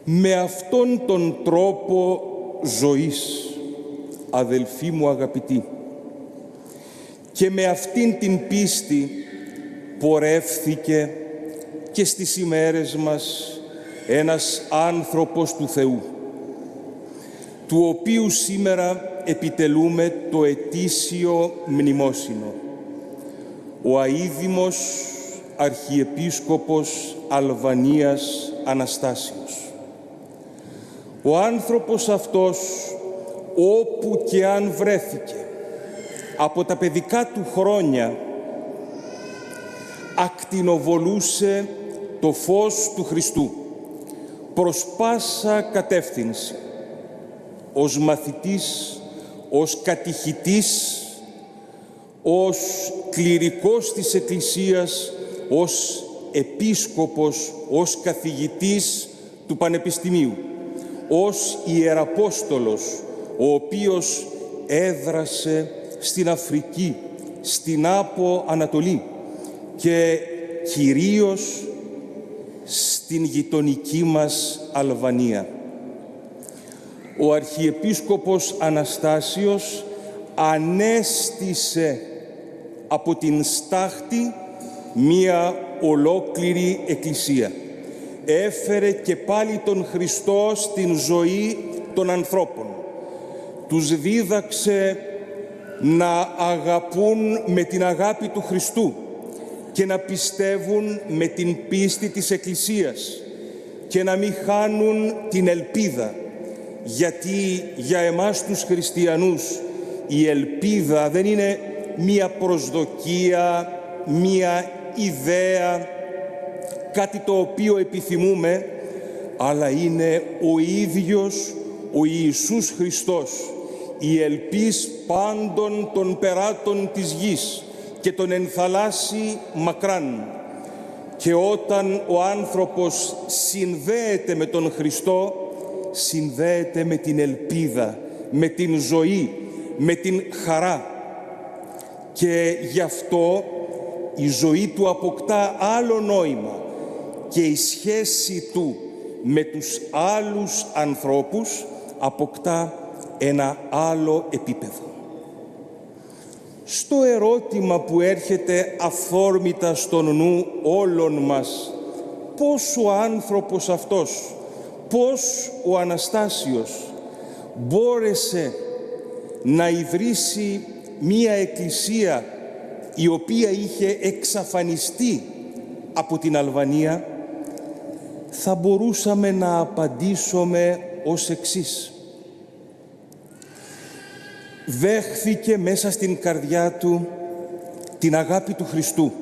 Με αυτόν τον τρόπο ζωής, αδελφοί μου αγαπητοί, και με αυτήν την πίστη πορεύθηκε και στις ημέρες μας ένας άνθρωπος του Θεού, του οποίου σήμερα επιτελούμε το ετήσιο μνημόσυνο, ο αείδημος Αρχιεπίσκοπος Αλβανίας Αναστάσιος. Ο άνθρωπος αυτός, όπου και αν βρέθηκε, από τα παιδικά του χρόνια, ακτινοβολούσε το φως του Χριστού προς πάσα κατεύθυνση, ως μαθητής, ως κατηχητής, ως κληρικός της Εκκλησίας, ως επίσκοπος, ως καθηγητής του Πανεπιστημίου, ως Ιεραπόστολος, ο οποίος έδρασε στην Αφρική, στην Άπο Ανατολή και κυρίως στην γειτονική μας Αλβανία. Ο Αρχιεπίσκοπος Αναστάσιος ανέστησε από την στάχτη μία ολόκληρη εκκλησία. Έφερε και πάλι τον Χριστό στην ζωή των ανθρώπων. Τους δίδαξε να αγαπούν με την αγάπη του Χριστού και να πιστεύουν με την πίστη της Εκκλησίας και να μην χάνουν την ελπίδα, γιατί για εμάς τους χριστιανούς η ελπίδα δεν είναι μία προσδοκία, μία ιδέα, κάτι το οποίο επιθυμούμε, αλλά είναι ο ίδιος ο Ιησούς Χριστός, η ελπίς πάντων των περάτων της γης και τον ενθαλάσσει μακράν. Και όταν ο άνθρωπος συνδέεται με τον Χριστό, συνδέεται με την ελπίδα, με την ζωή, με την χαρά. Και γι' αυτό η ζωή του αποκτά άλλο νόημα και η σχέση του με τους άλλους ανθρώπους αποκτά ένα άλλο επίπεδο. Στο ερώτημα που έρχεται αφόρμητα στον νου όλων μας, πώς ο άνθρωπος αυτός, πώς ο Αναστάσιος μπόρεσε να ιδρύσει μία εκκλησία η οποία είχε εξαφανιστεί από την Αλβανία, θα μπορούσαμε να απαντήσουμε ως εξής. Δέχθηκε μέσα στην καρδιά του την αγάπη του Χριστού.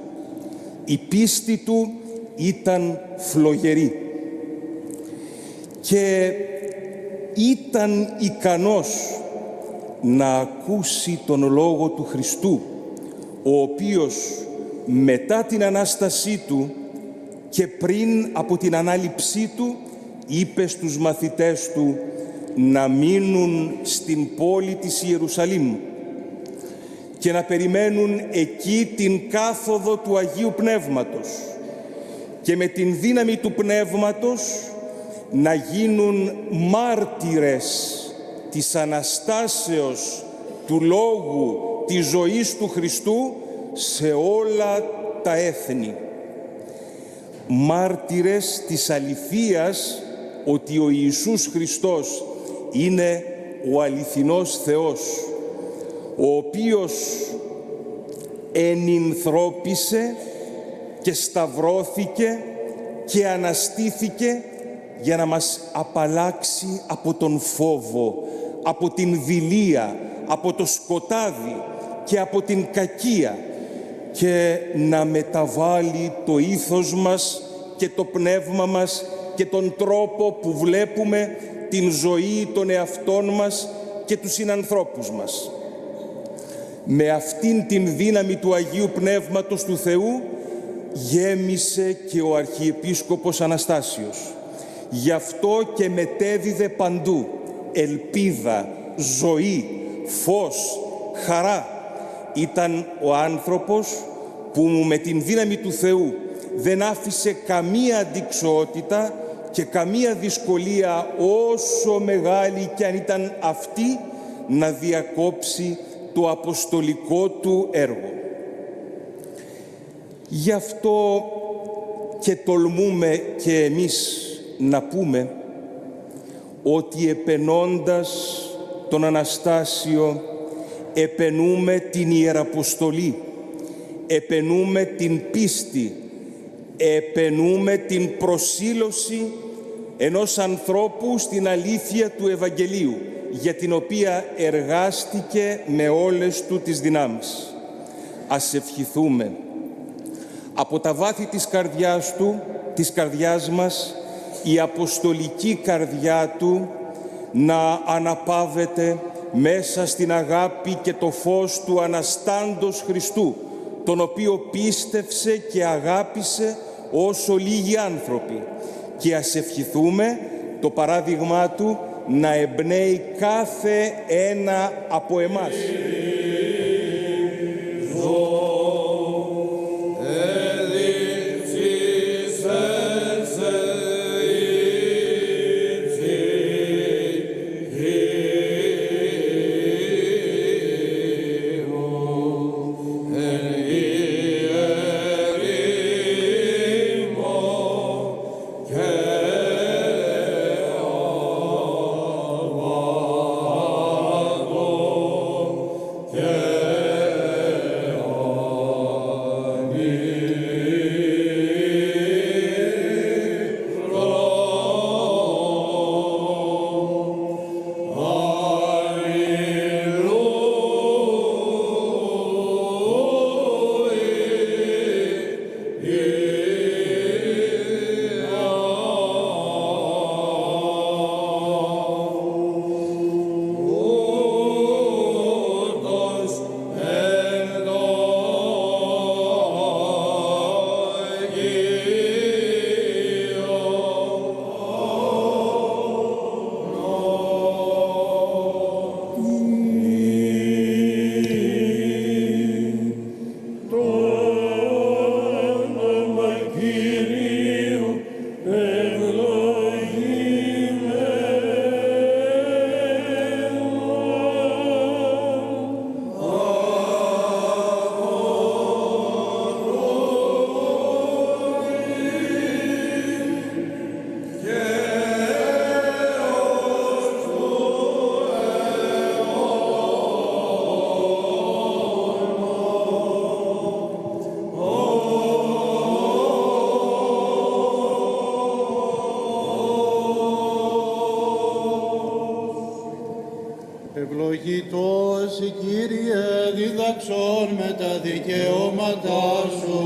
Η πίστη του ήταν φλογερή και ήταν ικανός να ακούσει τον Λόγο του Χριστού, ο οποίος μετά την Ανάστασή του και πριν από την ανάληψή του είπε στους μαθητές του να μείνουν στην πόλη της Ιερουσαλήμ και να περιμένουν εκεί την κάθοδο του Αγίου Πνεύματος και με την δύναμη του Πνεύματος να γίνουν μάρτυρες της Αναστάσεως του Λόγου της ζωής του Χριστού σε όλα τα έθνη. Μάρτυρες της αληθείας ότι ο Ιησούς Χριστός είναι ο αληθινός Θεός, ο οποίος ενυνθρώπισε και σταυρώθηκε και αναστήθηκε για να μας απαλλάξει από τον φόβο, από την δειλία, από το σκοτάδι και από την κακία και να μεταβάλει το ήθος μας και το πνεύμα μας και τον τρόπο που βλέπουμε την ζωή των εαυτών μας και τους συνανθρώπους μας. Με αυτήν την δύναμη του Αγίου Πνεύματος του Θεού γέμισε και ο Αρχιεπίσκοπος Αναστάσιος. Γι' αυτό και μετέδιδε παντού ελπίδα, ζωή, φως, χαρά. Ήταν ο άνθρωπος που με την δύναμη του Θεού δεν άφησε καμία αντιξοότητα και καμία δυσκολία, όσο μεγάλη κι αν ήταν αυτή, να διακόψει το αποστολικό του έργο. Γι' αυτό και τολμούμε και εμείς να πούμε ότι επενώντας τον Αναστάσιο επενούμε την Ιεραποστολή, επενούμε την πίστη, επενούμε την προσήλωση ενός ανθρώπου στην αλήθεια του Ευαγγελίου, για την οποία εργάστηκε με όλες του τις δυνάμεις. Ας ευχηθούμε από τα βάθη της καρδιάς του, της καρδιάς μας, η αποστολική καρδιά του να αναπαύεται μέσα στην αγάπη και το φως του Αναστάντος Χριστού, τον οποίο πίστευσε και αγάπησε όσο λίγοι άνθρωποι. Και ας ευχηθούμε το παράδειγμά του να εμπνέει κάθε ένα από εμάς. Ευλογητός η Κύριε, διδαξών με τα δικαιώματά σου,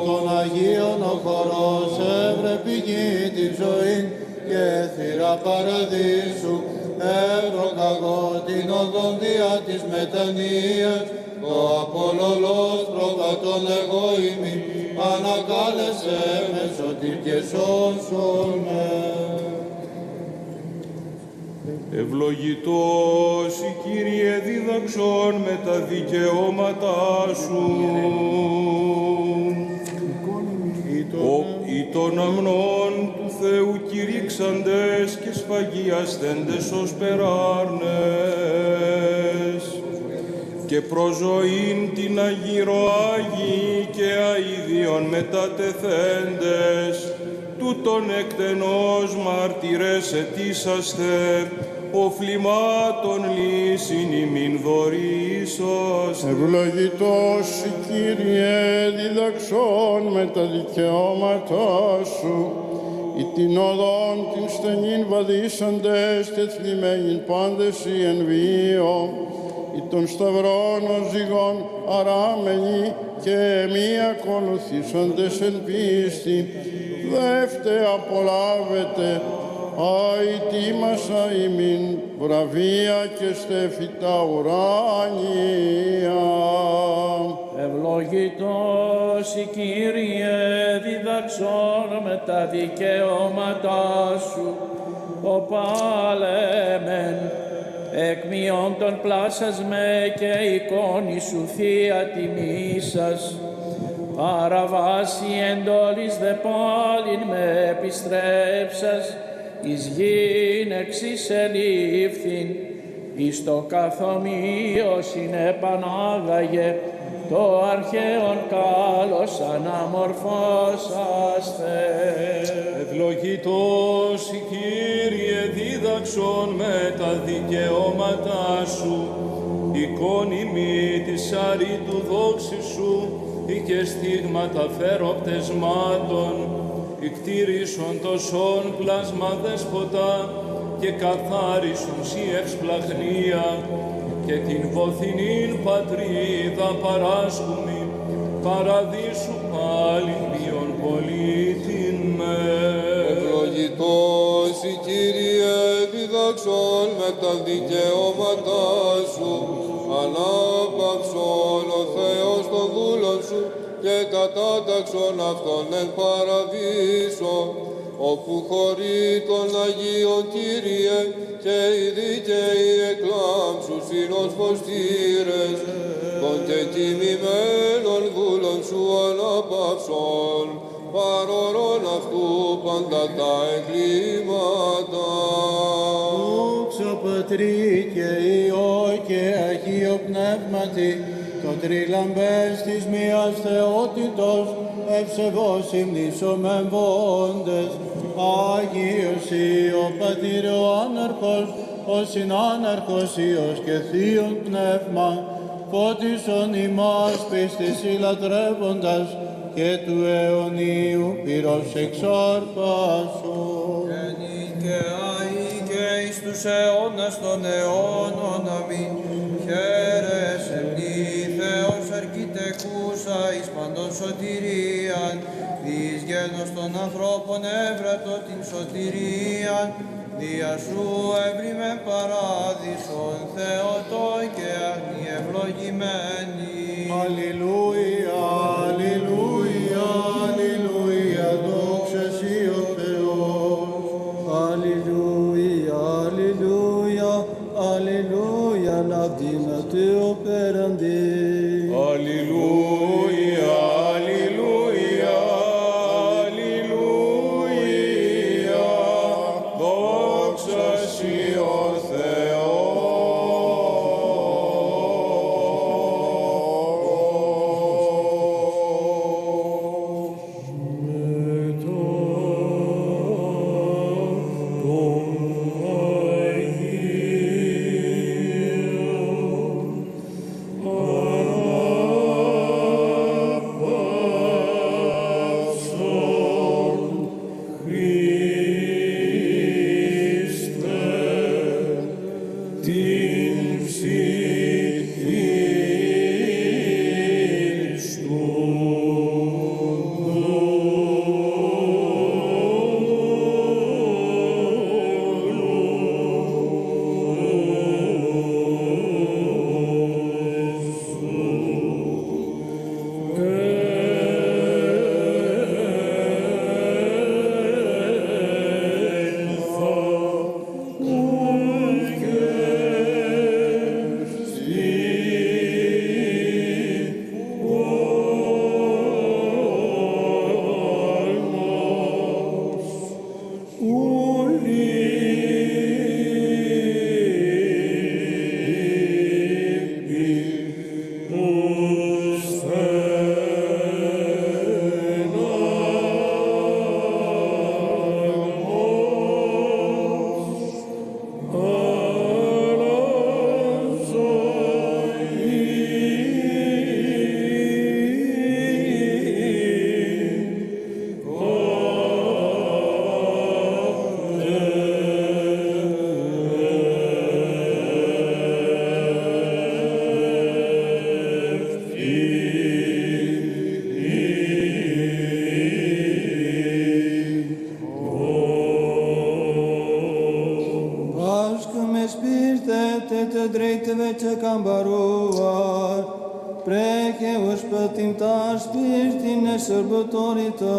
των Αγίων ο χορός έβρε πηγή την ζωή και θύρα παραδείσου, ευρωκαγώ την οδόν δια της μετανοίας, το απολολός προβατών εγώ ημί, ανακάλεσε με σωτήρ και σώσον με. Ευλογητός η Κύριε, δίδαξον με τα δικαιώματά σου. Ή των αμνών του Θεού κηρύξαντες και σφαγιαστέντες ως περάρνες και προζωήν την αγυροάγη και αηδίων μετατεθέντες, τούτον εκτενώς μάρτυρες ετήσαστε, οφλημάτων λύσιν ημίν δωρήσαστε. Ευλογητός η Κύριε, διδαξών με τα δικαιώματά σου, ή την οδόν την στενήν βαδίσαντες και θλιμμένην πάντες οι εν βίο, ή των σταυρών ως ζυγών αράμενοι και μη ακολουθήσαντες εν πίστη, δεύτε απολάβετε, αητήμασα ημίν βραβεία και στέφητα ουράνια. Ευλογητός η Κύριε, διδαξών με τα δικαιώματά σου, ο πάλεμεν εκμειών των πλάσας με και εικόνη σου θεία τιμή σας, παραβάσει εντόλης δε πάλιν με επιστρέψας, εις γην εξισελήφθην, εις το καθομοίο συνεπανάγαγε, το αρχαίον κάλος αναμορφώσαστε. Ευλογητός η Κύριε δίδαξον με τα δικαιώματά σου, εικόνιμη της αρήτου δόξης σου, ή και στίγματα φέροπτεσμάτων, εκτήρησον το σόν πλάσμα δέσποτα και καθάρισον σοι ευσπλαχνία, και την βοθηνήν πατρίδα παράσκουμη, παραδείσου πάλιν ποιον πολίτην με. Ευλογητός η Κύριε διδάξον με τα δικαιώματά σου, ανάπαυσον ο Θεός των δούλων σου και κατάταξον αυτόν εν παραδείσο, όπου χωρεί των Αγίων Κύριε και οι δίκαιοι εκλάμψουσιν ως φωστήρες, των και τιμημένων δούλων σου αναπαυσών, παρορών αυτού πάντα τα εγκλήματα. Δόξα Πατρί και Υιό και Αγίο Πνεύματι, το τριλαμπές της μίας θεότητος, ευσεβώς υμνήσομεν-βόντες, Άγιος ο Πατήρ ο Άναρχος, ο Συνάναρχος Υιός και Θείον Πνεύμα, φώτισον ημάς πίστης ηλατρεύοντας και του αιωνίου πυρός εξάρπασον. Και Άι και εις τους αιώνας των αιώνων, αμήν. Χαίρες εμνή Θεός αρκιτεκούσα εις παντών σωτηρίαν, δις γένος των ανθρώπων έβρατο την σωτηρίαν, δια σου έβριμεν παράδεισον Θεότο και αγνή ευλογημένη. Αλληλούια, αλληλούια, αλληλούια, δόξα σοι ο Θεός. Αλληλούια, αλληλούια, αλληλούια, να δίνατε ο πέραντι. Αλληλούια, αλληλούια, αλληλούια, δόξα σοι ο Sărbătorită,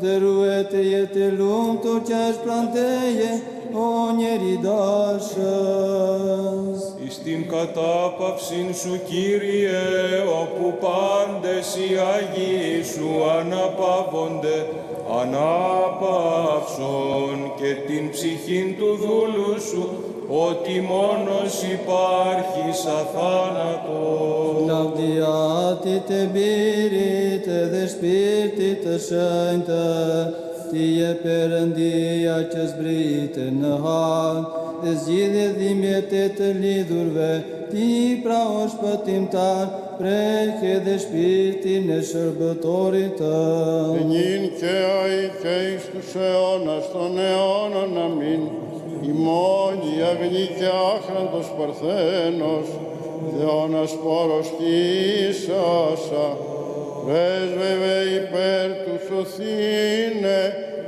dăruete te lum tu ce-aș planteie, o neridașă. Εις την κατάπαυσιν σου, Κύριε, όπου πάντες οι Άγιοι σου αναπαύονται, ανάπαυσον και την ψυχήν του δούλου σου, ότι μόνος υπάρχεις αθάνατος. Laudiatite birite de spirite sfinte, tie perëndia që zbrite në han, dhe zgjidhje dhimbjet e të lidhurve, ti pra o shpëtimtar, preke dhe shpirtin e shërbëtorit tënd. Νυν και αεί και εις τους αιώνας των αιώνων, αμήν. Ημών η αυγή και άχραντος Παρθένος, Θεώνας πόρος Κύρισασα, πρέσβευε υπέρ του σωθήνε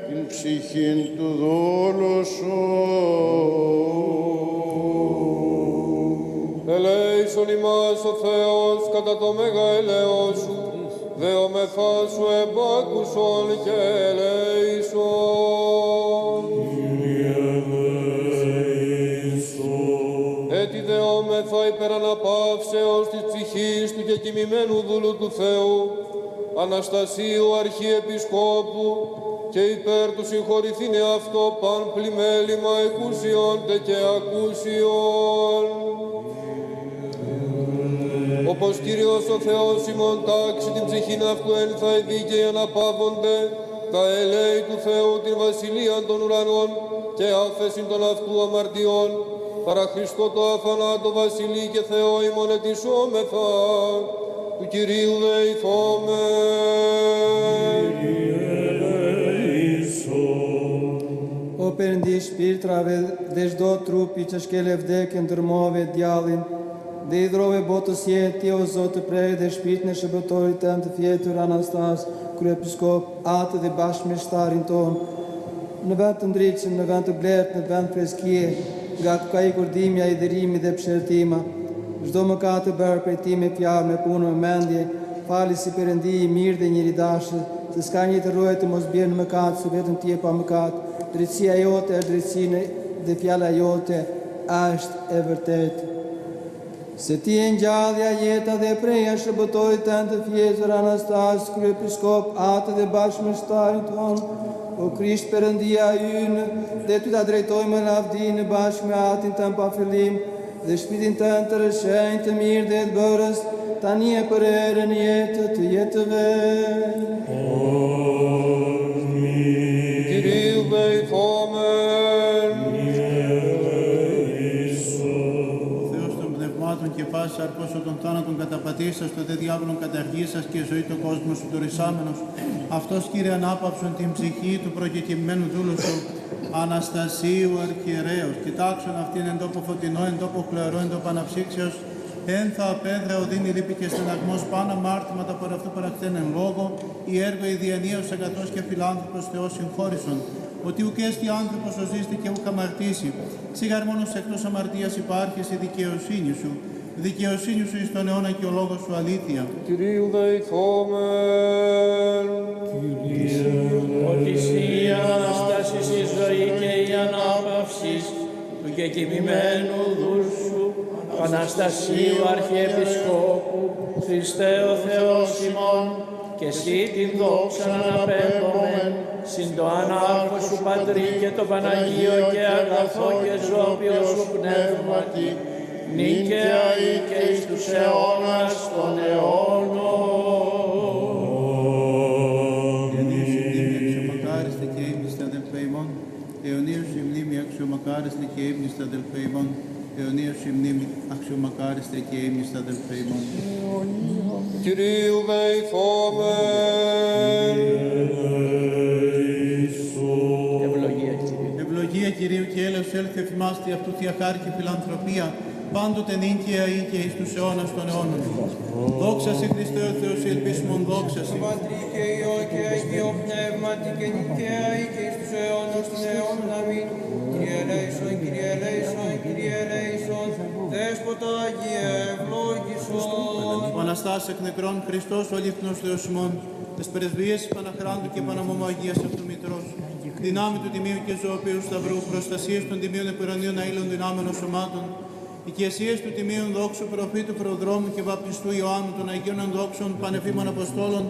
την ψυχήν του δούλου σου. Ελέησον ημάς ο Θεός κατά το μέγα ελαιός σου, δεόμεθα σου εμπάκουσον και ελέησον. Έτσι δεόμεθα υπέρ αναπαύσεως της ψυχής του και κοιμημένου δούλου του Θεού, Αναστασίου Αρχιεπισκόπου, και υπέρ του συγχωρηθήνε αυτό παν πλημέλημα εκούσιον και ακούσιον. Όπως Κύριος ο Θεός ημών τάξει την ψυχήν αυτού ένθα οι δίκαιοι αναπαύονται, τα ελέη του Θεού την βασιλεία των ουρανών και άφεσιν των αυτού αμαρτιών, παρά Χριστό το αφανάτο βασιλεί και Θεό ημών ετισόμεθα, του Κυρίου δεηθόμεν. O Perëndi i shpirtrave dhe çdo trupi që shkele vdekjen ndërmove djallin, dhe i dhrove botës jetë, ti o Zot të prej dhe shpirtin e shërbëtorit tënd të fjetur Anastas, kryepiskop, atë dhe bashkë me shtarin ton, në vend të ndritshëm, në vend të blertë, në vend freskije, nga ku ka ikur dimja, i dërimi dhe pëshërtima, çdo mëkat të bërë prej ti me fjalë, me punë, me mendje, fali si Perëndi i mirë dhe njëridashëm, se s'ka një të rrojë të mos bjerë në mëkat, se vetëm ti e pa mëkat. Drejtësia jote është drejtësinë dhe fjala jote është e vërtetë. Se ti e ngjallja, jeta dhe preja shërbëtorit tënd të fjetur Anastas, kryepiskop, atë dhe bashkëmështarin ton, o Krisht Perëndia ynë, dhe ty ta drejtojmë lavdinë bashkë me atin tënd pa fillim, dhe shpirtin tënd të rëshënjtë, të mirë dhe të bërës, tani e për erën jetë të jetëve. Κυρίου δεηθόμεν. Ο Θεός των πνευμάτων και πάσης αρκώσω των θάνατων καταπατήσας, το δε διάβολον καταργήσας και ζωή το κόσμο σου το ρησάμενος. Αυτός, Κύριε, ανάπαυσον την ψυχή του προκεκυμμένου δούλου σου, Αναστασίου Αρχιερέως, κοιτάξον αυτήν εν τόπο φωτεινό, εν τόπο κλεαρό, εν τόπο αναψύξεως, ένθα απέδρα οδύνη λύπη και στεναγμός πάνω αμάρτηματα por αυτού παρακτέν εν λόγω, η έργο η διανύος αγαθός και φιλάνθρωπος Θεός συγχώρησον, ότι ουκ έστι άνθρωπος ο ζήστη και ουκ αμαρτήσει, σιγαρ μόνος εκτός αμαρτίας υπάρχει η δικαιοσύνη σου, δικαιοσύνη σου εις τον αιώνα και ο λόγος σου αλήθεια. Κυρίου δεηθόμεν. Ότι εσύ η Ανάσταση, η ζωή και η ανάπαυση του κεκοιμημένου δούλου σου, Αναστασίου Αρχιεπισκόπου, Χριστέ ο Θεός ημών, και εσύ την δόξα αναπέμπομεν, συν το ανάρχο σου Πατρί και το Παναγίο και αγαθό και ζώπιο σου πνεύματι, νυν και αεί και εις τους αιώνας των αιώνων. Αξιομακάριστη και ύμνηστη αδελφέ ημών, αιωνίως η μνήμη αξιομακάριστη και ύμνηστη αδελφέ ημών, αιωνίως η μνήμη αξιομακάριστη και ύμνηστη αδελφέ ημών. Κυρίου δεηθόμεν. Ευλογία Κυρίου. Ευλογία Κυρίου και έλεος έλθει εφημάστη αυτού θεία χάρη και φιλανθρωπία, πάντοτε νυν και αεί και εις τους αιώνας των αιώνων. Δόξα σε Χριστέ ο Θεός, η ελπίσιμον δόξα σε. Πατρί και Υιό και Αγίο Πνεύματι και νυν και αεί και εις τους αιώνας των αιώνων. Αμήν. Κύριε ελέησον, Κύριε ελέησον, Κύριε ελέησον, Δέσποτα Αγίε ευλόγησον. Ο Αναστάς εκ νεκρών Χριστός ο αλήθινος Θεός ημών, τες πρεσβείες της Παναχράντου και Παναμόμου Αγίας αυτού Μητρός, δυνάμει του Τιμίου και Ζωοποιού Σταυρού, προστασίες των Τιμίων Επουρανίων αήλων δυνάμενων σωμάτων, οικεσίες του Τιμίων Δόξου Προφήτου Προδρόμου και Βαπτιστού Ιωάννου, των Αγίων Ενδόξων Πανεφήμων Αποστόλων,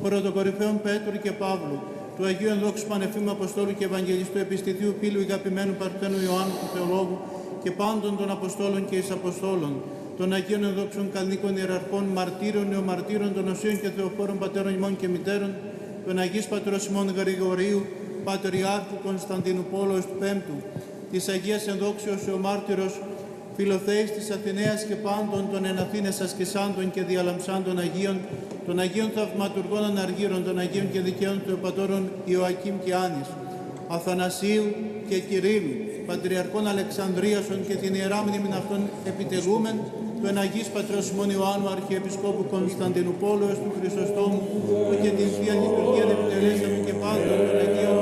Πρωτοκορυφαίων Πέτρου και Παύλου, του Αγίου Ενδόξου Πανεφήμου Αποστόλου και Ευαγγελιστού Επιστηθίου Πύλου Ηγαπημένου Παρθένου Ιωάννου του Θεολόγου και πάντων των Αποστόλων και εις Αποστόλων, των Αγίων Ενδόξων Καλνίκων Ιεραρχών, Μαρτύρων, Νεομαρτύρων, των Οσίων και Θεοφόρων Πατέρων ημών και Μητέρων, των Αγίης Πατρός ημών Γρηγορίου, Πατριάρχου Κωνσταντινούπολος του Πέμπτου, της Αγίας Ενδόξεως ο Μάρτυρος, Φιλοθέης της Αθηναίας και πάντων των εναθήνες ασκησάντων και διαλαμψάντων Αγίων, των Αγίων Θαυματουργών Αναργύρων, των Αγίων και Δικαίων Θεοπατώρων Ιωακήμ και Άνης, Αθανασίου και Κυρίλου, Πατριαρχών Αλεξανδρίας και την Ιερά Μνήμην αυτών επιτελούμεν, του Αγίης Πατρός ημών Ιωάννου Αρχιεπισκόπου Κωνσταντινούπολος του Χρυσοστόμου, που και την Θεία Λειτουργία επιτελέσαμε και πάντων των Αγίων,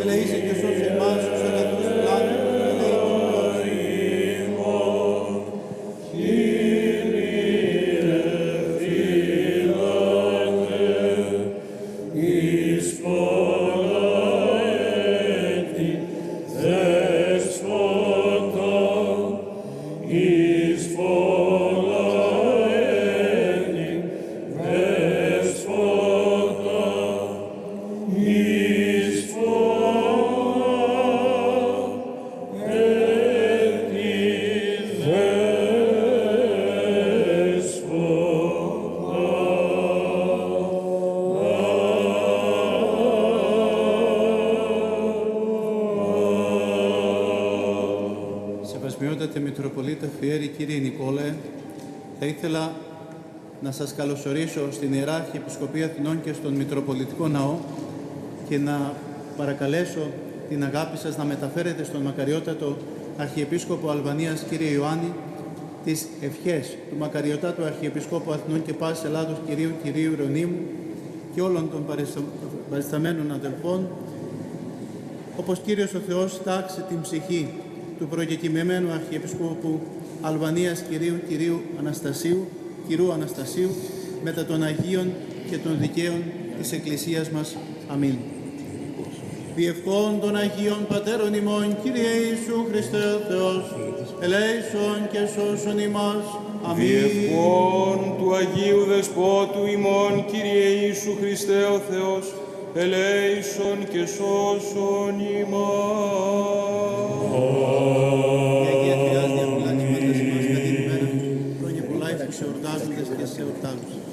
ελεήσε και σώσε εμάς τους αγαθούς πλάνους. Μητροπολίτα Φιέρη, κύριε Νικόλαε, θα ήθελα να σας καλωσορίσω στην Ιερά Αρχιεπισκοπή Αθηνών και στον Μητροπολιτικό Ναό και να παρακαλέσω την αγάπη σας να μεταφέρετε στον μακαριότατο Αρχιεπίσκοπο Αλβανίας, κύριε Ιωάννη, τις ευχές του μακαριωτάτου Αρχιεπισκόπου Αθηνών και πάσης Ελλάδος, Κυρίου Ιερονύμου και όλων των παρισταμένων αδελφών, όπως Κύριος ο Θεός τάξει την ψυχή του προκεκοιμημένου Αρχιεπισκόπου Αλβανίας Κυρίου Αναστασίου, μετά των Αγίων και των Δικαίων της Εκκλησίας μας. Αμήν. Διευχών των Αγίων Πατέρων ημών, Κύριε Ιησού Χριστέ ο Θεός, ελέησον και σώσον ημάς. Αμήν. Διευχών του Αγίου Δεσπότου ημών, Κύριε Ιησού Χριστέ ο Θεός, ελέησον και σώσον ημάς. Η Αγία Θεάς διαφυλάνει πάντα σε μας κατά την ημέρα, χρόνια πολλά εις τους εορτάζοντες και σε εορτάζους.